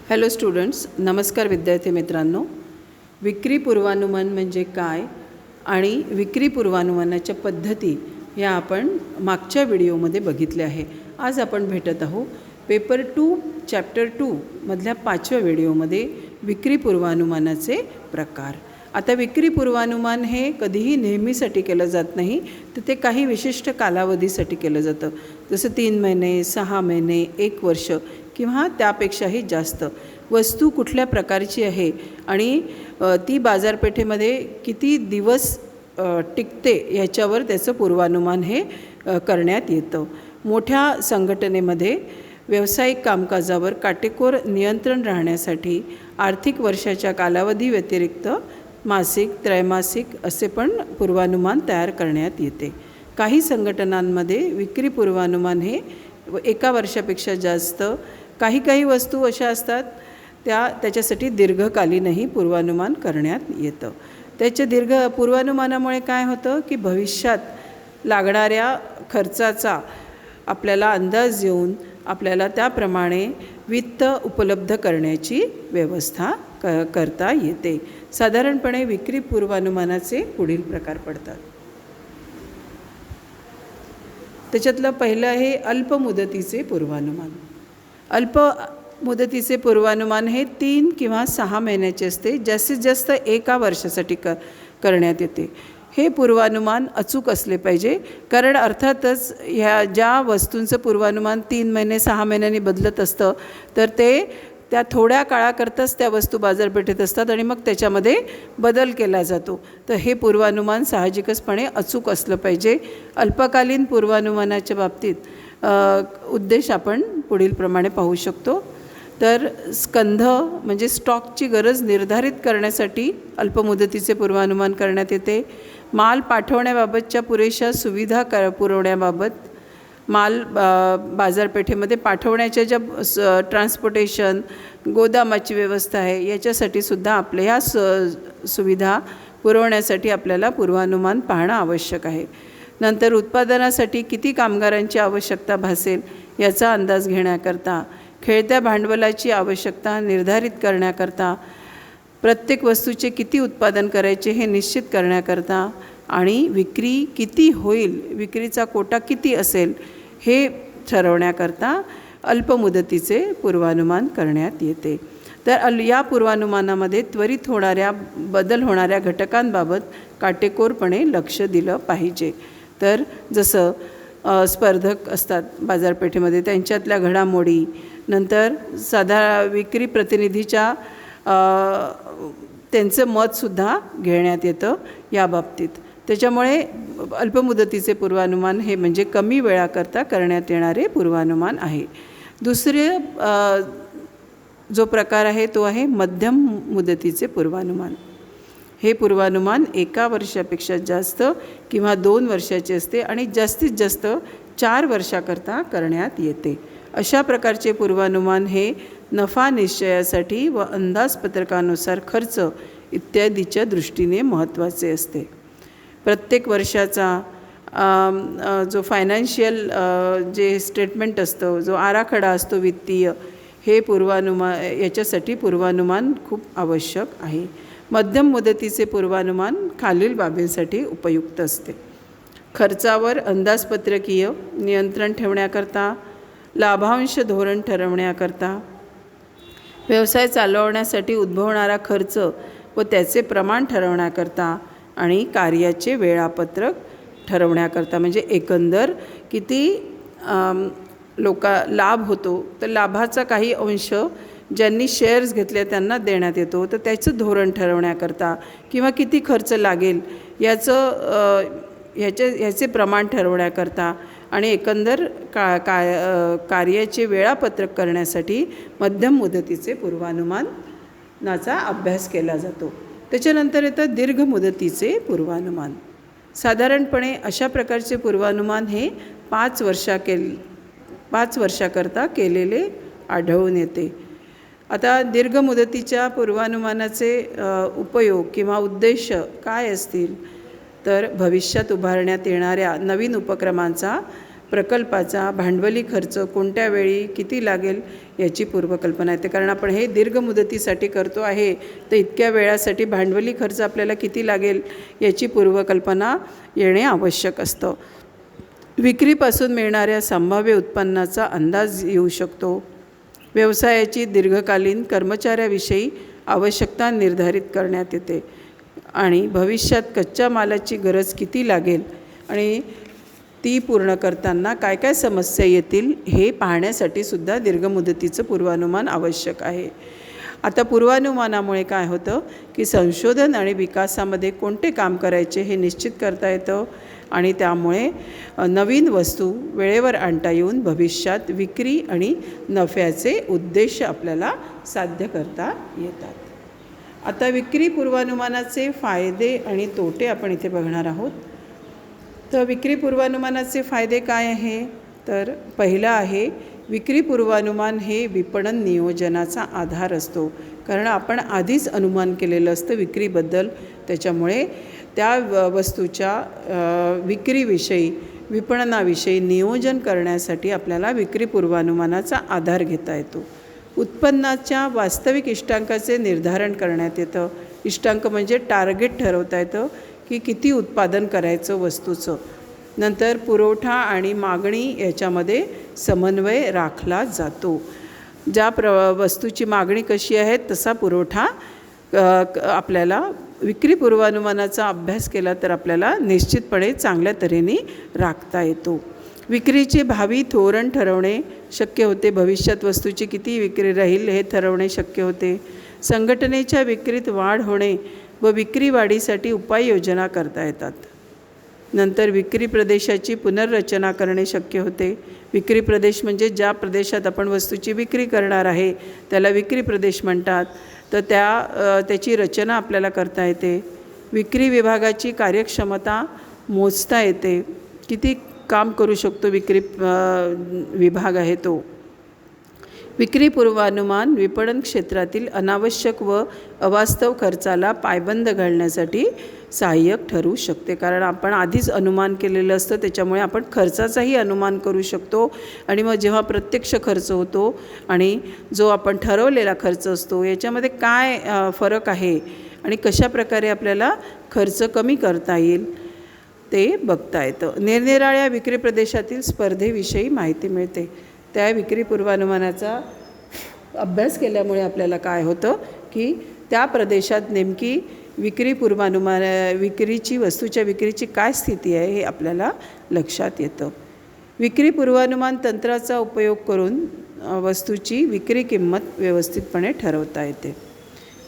Hello students, नमस्कार विद्यार्थी मित्रांनो. विक्री पूर्वानुमान म्हणजे काय आणि विक्री पूर्वानुमानाच्या पद्धती या आपण मागच्या व्हिडिओमध्ये बघितल्या आहे. आज आपण भेटत आहोत पेपर 2 चॅप्टर 2 मधल्या 5व्या व्हिडिओमध्ये विक्री पूर्वानुमानाचे प्रकार. आता विक्री पूर्वानुमान हे कधीही नेहमीसाठी केलं जात नाही, तर ते काही विशिष्ट कालावधीसाठी केलं जातं. जसं 3 महिने, 6 महिने, 1 वर्ष किंवा त्यापेक्षाही जास्त. वस्तू कुठल्या प्रकारची आहे आणि ती बाजारपेठेमध्ये किती दिवस टिकते ह्याच्यावर त्याचं पूर्वानुमान हे करण्यात येतं. मोठ्या संघटनेमध्ये व्यावसायिक कामकाजावर काटेकोर नियंत्रण राहण्यासाठी आर्थिक वर्षाच्या कालावधी व्यतिरिक्त मासिक, त्रैमासिक असे पण पूर्वानुमान तयार करण्यात येते. काही संघटनांमध्ये विक्री पूर्वानुमान हे 1 वर्षापेक्षा जास्त, काही वस्तू अशा असतात त्याच्यासाठी दीर्घकालीनही पूर्वानुमान करण्यात येतं. त्याच्या पूर्वानुमानामुळे काय होतं की भविष्यात लागणाऱ्या खर्चाचा आपल्याला अंदाज येऊन आपल्याला त्याप्रमाणे वित्त उपलब्ध करण्याची व्यवस्था करता येते. साधारणपणे विक्री पूर्वानुमानाचे पुढील प्रकार पडतात. त्याच्यातलं पहिलं आहे अल्पमुदतीचे पूर्वानुमान. अल्प मुदतीचे पूर्वानुमान हे 3 किंवा 6 महिन्याचे असते. जास्तीत जास्त 1 वर्षासाठी करण्यात येते. हे पूर्वानुमान अचूक असले पाहिजे, कारण अर्थातच ह्या ज्या वस्तूंचं पूर्वानुमान 3 महिने 6 महिन्यांनी बदलत असतं, तर त्या थोड्या काळाकरताच त्या वस्तू बाजारपेठेत असतात आणि मग त्याच्यामध्ये बदल केला जातो. तर हे पूर्वानुमान साहजिकचपणे अचूक असलं पाहिजे. अल्पकालीन पूर्वानुमानाच्या बाबतीत उद्देश आपण पुढील प्रमाणे पाहू शकतो. तर स्कंध म्हणजे स्टॉकची गरज निर्धारित करण्यासाठी अल्पमुदतीचे पूर्वानुमान करण्यात येते. माल पाठवण्याबाबतच्या पुरेशा सुविधा पुरवण्याबाबत, माल बाजारपेठेमध्ये पाठवण्याच्या ज्या ट्रान्सपोर्टेशन, गोदामाची व्यवस्था आहे याच्यासाठी सुद्धा आपल्या ह्या सुविधा पुरवण्यासाठी आपल्याला पूर्वानुमान पाहणं आवश्यक आहे. नंतर उत्पादनासाठी किती कामगारांची आवश्यकता भासेल याचा अंदाज घेण्याकरता, खेळत्या भांडवलाची आवश्यकता निर्धारित करण्याकरता, प्रत्येक वस्तूचे किती उत्पादन करायचे हे निश्चित करण्याकरता आणि विक्री किती होईल, विक्रीचा कोटा किती असेल हे ठरवण्याकरता अल्पमुदतीचे पूर्वानुमान करण्यात येते. तर या पूर्वानुमानामध्ये त्वरित बदल होणाऱ्या घटकांबाबत काटेकोरपणे लक्ष दिलं पाहिजे. तर जसं स्पर्धक असतात बाजारपेठेमध्ये, त्यांच्यातल्या घडामोडी, नंतर विक्री प्रतिनिधीच्या त्यांचं मतसुद्धा घेण्यात येतं या बाबतीत. त्याच्यामुळे अल्पमुदतीचे पूर्वानुमान हे म्हणजे कमी वेळाकरता करण्यात येणारे पूर्वानुमान आहे. दुसरे जो प्रकार आहे तो आहे मध्यम मुदतीचे पूर्वानुमान. हे पूर्वानुमान 1 वर्षापेक्षा जास्त किंवा 2 वर्षाचे असते आणि जास्तीत जास्त 4 वर्षाकरता करण्यात येते. अशा प्रकारचे पूर्वानुमान हे नफा निश्चयासाठी व अंदाजपत्रकानुसार खर्च इत्यादीच्या दृष्टीने महत्त्वाचे असते. प्रत्येक वर्षाचा जो फायनान्शियल जे स्टेटमेंट असतं, जो आराखडा असतो वित्तीय, हे याच्यासाठी पूर्वानुमान खूप आवश्यक आहे. मध्यम मुदतीचे पूर्वानुमान खालील बाबींसाठी उपयुक्त असते. खर्चावर अंदाजपत्रकीय नियंत्रण ठेवण्याकरता, लाभांश धोरण ठरवण्याकरता, व्यवसाय चालवण्यासाठी उद्भवणारा खर्च व त्याचे प्रमाण ठरवण्याकरता आणि कार्याचे वेळापत्रक ठरवण्याकरता, म्हणजे एकंदर किती लाभ होतो, तर लाभाचा काही अंश ज्यांनी शेअर्स घेतले त्यांना देण्यात येतो, तर त्याचं धोरण ठरवण्याकरता किंवा किती खर्च लागेल ह्याचे प्रमाण ठरवण्याकरता आणि एकंदर कार्याचे वेळापत्रक करण्यासाठी मध्यम मुदतीचे पूर्वानुमानाचा अभ्यास केला जातो. त्याच्यानंतर येतं दीर्घ मुदतीचे पूर्वानुमान. साधारणपणे अशा प्रकारचे पूर्वानुमान हे 5 वर्षाकरता केलेले आढळून येते. आता दीर्घ मुदतीच्या पूर्वानुमानाचे उपयोग किंवा उद्देश काय असतील, तर भविष्यात उभारण्यात येणाऱ्या नवीन उपक्रमांचा प्रकल्पाचा भांडवली खर्च कोणत्या वेळी किती लागेल याची पूर्वकल्पना येते. कारण आपण हे दीर्घ मुदतीसाठी करतो आहे, तर इतक्या वेळासाठी भांडवली खर्च आपल्याला किती लागेल याची पूर्वकल्पना येणे आवश्यक असतं. विक्रीपासून मिळणाऱ्या संभाव्य उत्पन्नाचा अंदाज येऊ शकतो. व्यवसायाची दीर्घकालीन कर्मचाऱ्याविषयी आवश्यकता निर्धारित करण्यात येते आणि भविष्यात कच्च्या मालाची गरज किती लागेल आणि ती पूर्ण करताना काय काय समस्या येतील हे पाहण्यासाठी सुद्धा दीर्घ मुदतीचं पूर्वानुमान आवश्यक आहे. आता पूर्वानुमानामुळे काय होतं की संशोधन आणि विकासामध्ये कोणते काम करायचे हे निश्चित करता येतं आणि त्यामुळे नवीन वस्तू वेळेवर आणता येऊन भविष्यात विक्री आणि नफ्याचे उद्देश आपल्याला साध्य करता येतात. आता विक्री पूर्वानुमानाचे फायदे आणि तोटे आपण इथे बघणार आहोत. तर विक्री पूर्वानुमानाचे फायदे काय आहे, तर पहिला आहे विक्री पूर्वानुमान हे विपणन नियोजनाचा आधार असतो. कारण आपण आधीच अनुमान केलेलं असतं विक्रीबद्दल, त्याच्यामुळे त्या वस्तूच्या विक्रीविषयी विपणनाविषयी नियोजन करण्यासाठी आपल्याला विक्री पूर्वानुमानाचा आधार घेता येतो. उत्पन्नाच्या वास्तविक इष्टांकाचे निर्धारण करण्यात येतं. इष्टांक म्हणजे टार्गेट ठरवता येतं की किती उत्पादन करायचं वस्तूचं. नंतर पुरवठा आणि मागणी याच्यामध्ये समन्वय राखला जातो. ज्या वस्तूची मागणी कशी आहे तसा पुरवठा आपल्याला विक्री पूर्वानुमानाचा अभ्यास केला तर आपल्याला निश्चितपणे चांगल्या तऱ्हेने राखता येतो. विक्रीचे भावी धोरण ठरवणे शक्य होते. भविष्यात वस्तूची किती विक्री राहील हे ठरवणे शक्य होते. संघटनेच्या विक्रीत वाढ होणे व विक्री वाढीसाठी उपाययोजना करता येतात. नंतर विक्री प्रदेशाची पुनर्रचना करणे शक्य होते. विक्री प्रदेश म्हणजे ज्या प्रदेशात आपण वस्तूची विक्री करणार आहे त्याला विक्री प्रदेश म्हणतात. तर त्याची रचना आपल्याला करता येते. विक्री विभागाची कार्यक्षमता मोजता येते. किती काम करू शकतो विक्री विभाग आहे तो. विक्री पूर्वानुमान विपणन क्षेत्रातील अनावश्यक व अवास्तव खर्चाला पायबंद घालण्यासाठी सहाय्यक ठरू शकते. कारण आपण आधीच अनुमान केलेलं असतं, त्याच्यामुळे आपण खर्चाचाही अनुमान करू शकतो आणि मग जेव्हा प्रत्यक्ष खर्च होतो आणि जो आपण ठरवलेला खर्च असतो याच्यामध्ये काय फरक आहे आणि कशा प्रकारे आपल्याला खर्च कमी करता येईल ते बघता येतं. निरनिराळ्या विक्री प्रदेशातील स्पर्धेविषयी माहिती मिळते. त्या विक्री पूर्वानुमानाचा अभ्यास केल्यामुळे आपल्याला काय होतं की त्या प्रदेशात नेमकी वस्तूच्या विक्रीची काय स्थिती आहे हे आपल्याला लक्षात येतं. विक्री पूर्वानुमान तंत्राचा उपयोग करून वस्तूची विक्री किंमत व्यवस्थितपणे ठरवता येते.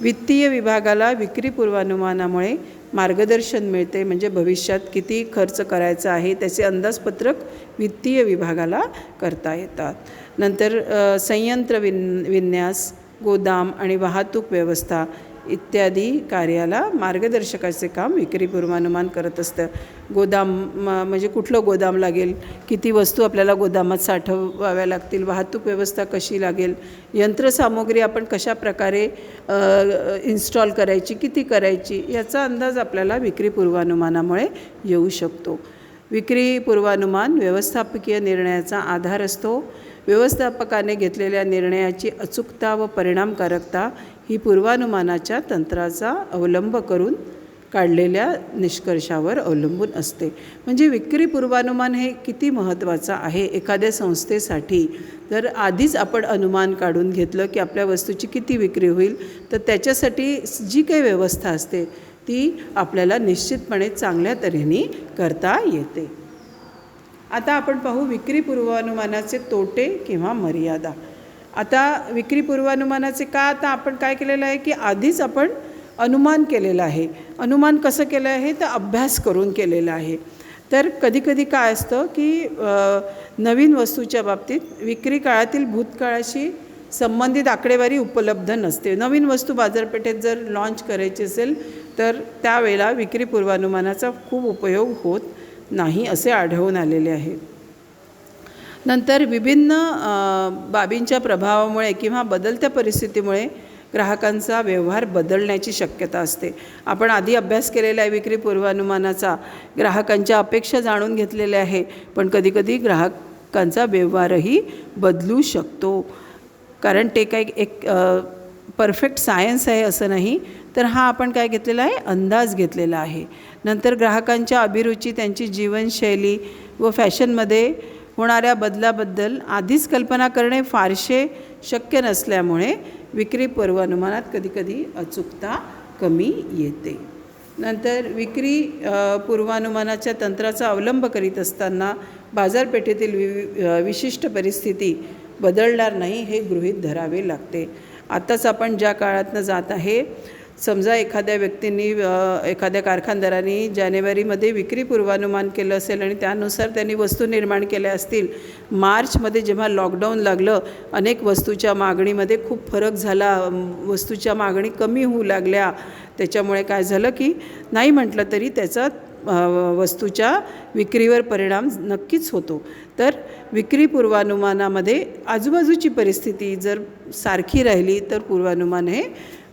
वित्तीय विभागाला विक्री पूर्वानुमानामुळे मार्गदर्शन मिळते. म्हणजे भविष्यात किती खर्च करायचा आहे त्याचे अंदाजपत्रक वित्तीय विभागाला करता येतात. नंतर संयंत्र विन्यास, गोदाम आणि वाहतूक व्यवस्था इत्यादी कार्याला मार्गदर्शकाचे काम विक्री पूर्वानुमान करत असतं. गोदाम म्हणजे कुठलं गोदाम लागेल, किती वस्तू आपल्याला गोदामात साठवाव्या लागतील, वाहतूक व्यवस्था कशी लागेल, यंत्रसामुग्री आपण कशा प्रकारे इन्स्टॉल करायची, किती करायची याचा अंदाज आपल्याला विक्री पूर्वानुमानामुळे येऊ शकतो. विक्री पूर्वानुमान व्यवस्थापकीय निर्णयाचा आधार असतो. व्यवस्थापकाने घेतलेल्या निर्णयाची अचूकता व परिणामकारकता ही पूर्वानुमानाच्या तंत्राचा अवलंब करून काढलेल्या निष्कर्षावर अवलंबून असते. म्हणजे विक्री पूर्वानुमान हे किती महत्त्वाचं आहे एखाद्या संस्थेसाठी. जर आधीच आपण अनुमान काढून घेतलं की आपल्या वस्तूची किती विक्री होईल तर त्याच्यासाठी जी काही व्यवस्था असते ती आपल्याला निश्चितपणे चांगल्या तऱ्हेने करता येते. आता आपण पाहू विक्री पूर्वानुमानाचे तोटे किंवा मर्यादा. आता विक्री पूर्वानुमानाचे आता आपण काय केलेलं आहे की आधीच आपण अनुमान केलेलं आहे. अनुमान कसं केलं आहे तर अभ्यास करून केलेलं आहे. तर कधीकधी काय असतं की नवीन वस्तूच्या बाबतीत विक्री काळातील भूतकाळाशी संबंधित आकडेवारी उपलब्ध नसते. नवीन वस्तू बाजारपेठेत जर लॉन्च करायची असेल तर त्यावेळेला विक्री पूर्वानुमानाचा खूप उपयोग होत नाही असे आढळून आलेले आहे. नंतर विभिन्न बाबींच्या प्रभावामुळे किंवा बदलत्या परिस्थितीमुळे ग्राहकांचा व्यवहार बदलण्याची शक्यता असते. आपण आधी अभ्यास केलेला आहे विक्री पूर्वानुमानाचा, ग्राहकांच्या अपेक्षा जाणून घेतलेल्या आहे, पण कधीकधी ग्राहकांचा व्यवहारही बदलू शकतो. कारण ते काही एक परफेक्ट सायन्स आहे असं नाही, तर हा आपण काय घेतलेला आहे, अंदाज घेतलेला आहे. नंतर ग्राहकांच्या अभिरुची, त्यांची जीवनशैली व फॅशनमध्ये होणाऱ्या बदलाबद्दल आधीच कल्पना करणे फारसे शक्य नसल्यामुळे विक्री पूर्वानुमानात कधीकधी अचूकता कमी येते. नंतर विक्री पूर्वानुमानाच्या तंत्राचा अवलंब करीत असताना बाजारपेठेतील विशिष्ट परिस्थिती बदलणार नाही हे गृहीत धरावे लागते. आत्ताच आपण ज्या काळातनं जात आहे, समजा एखाद्या व्यक्तींनी एखाद्या कारखानदारांनी जानेवारीमध्ये विक्री पूर्वानुमान केलं असेल आणि त्यानुसार त्यांनी वस्तू निर्माण केल्या असतील. मार्चमध्ये जेव्हा लॉकडाऊन लागलं, अनेक वस्तूच्या मागणीमध्ये खूप फरक झाला, वस्तूच्या मागणी कमी होऊ लागल्या. त्याच्यामुळे काय झालं की नाही म्हटलं तरी त्याचा वस्तूच्या विक्रीवर परिणाम नक्कीच होतो. तर विक्री पूर्वानुमानामध्ये आजूबाजूची परिस्थिती जर सारखी राहिली तर पूर्वानुमान हे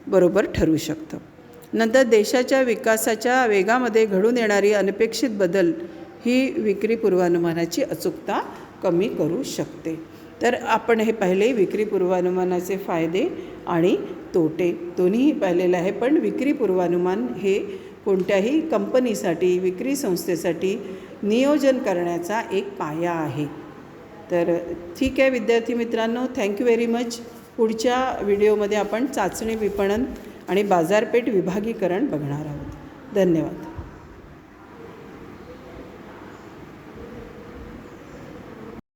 बरोबर ठरू शकतं. नंतर देशाच्या विकासाच्या वेगामध्ये घडून येणारी अनपेक्षित बदल ही विक्री पूर्वानुमानाची अचूकता कमी करू शकते. तर आपण हे पाहिले विक्री पूर्वानुमानाचे फायदे आणि तोटे दोन्हीही पाहिलेलं आहे. पण विक्री पूर्वानुमान हे कोणत्याही कंपनीसाठी, विक्री संस्थेसाठी नियोजन करण्याचा एक पाया आहे. तर ठीक आहे विद्यार्थी मित्रांनो, थँक्यू व्हेरी मच. पुढच्या व्हिडिओमध्ये आपण चाचणी विपणन आणि बाजारपेठ विभागीकरण बघणार आहोत. धन्यवाद.